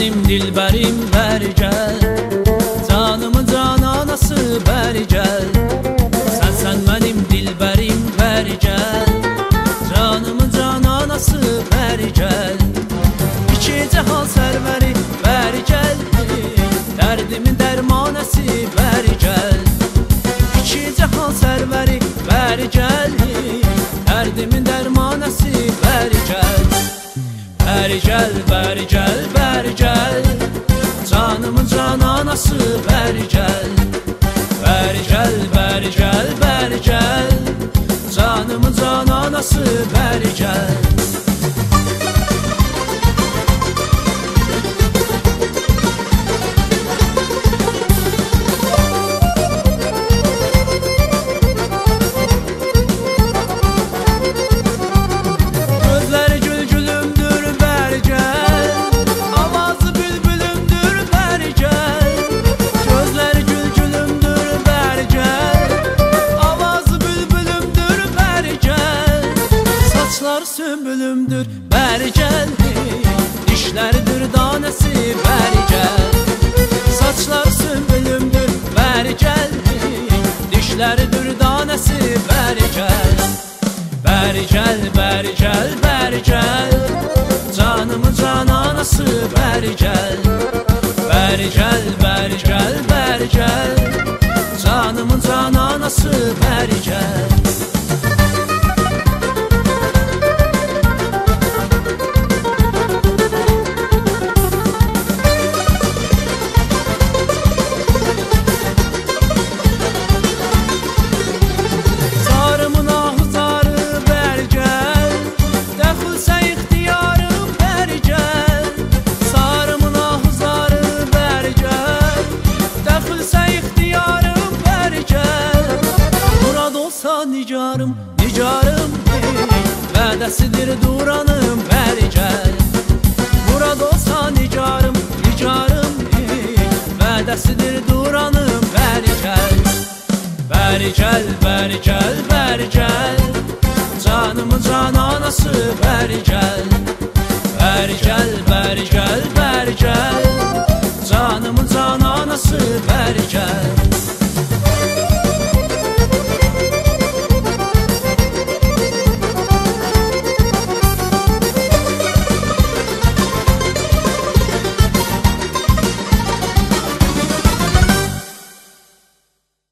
mənim dilbərim bəri gəl, canımın cananası bəri gəl. Sən mənim dilbərim bəri gəl, canımın cananası bəri gəl. İki cəhan sərvəri bəri gəl, dərdimin dərmanəsi bəri gəl. İki cəhan sərvəri bəri gəl, dərdimin dərmanəsi bəri gəl. Bəri gəl, bəri gəl, bəri gəl, canımın cananası bəri gəl. Bəri gəl, bəri gəl, bəri gəl, canımın cananası bəri gəl. Sümbülümdür, bəri gəl, dişləridir danəsi, bəri gəl. Saçlar sümbülümdür, bəri gəl, dişləridir danəsi, bəri gəl. Bəri gəl, bəri gəl, bəri gəl, canımın cananası bəri gəl. Bəri gəl, bəri gəl, bəri gəl, canımın cananası bəri gəl. Nicarım, nicarım, vədəsidir duranım, bəri gəl. Murad olsa nicarım, nicarım, vədəsidir duranım, bəri gəl. Bəri gəl, bəri gəl, bəri gəl, canımın cananası bəri gəl. Bəri gəl, bəri gəl, bəri gəl, canımın cananası bəri gəl.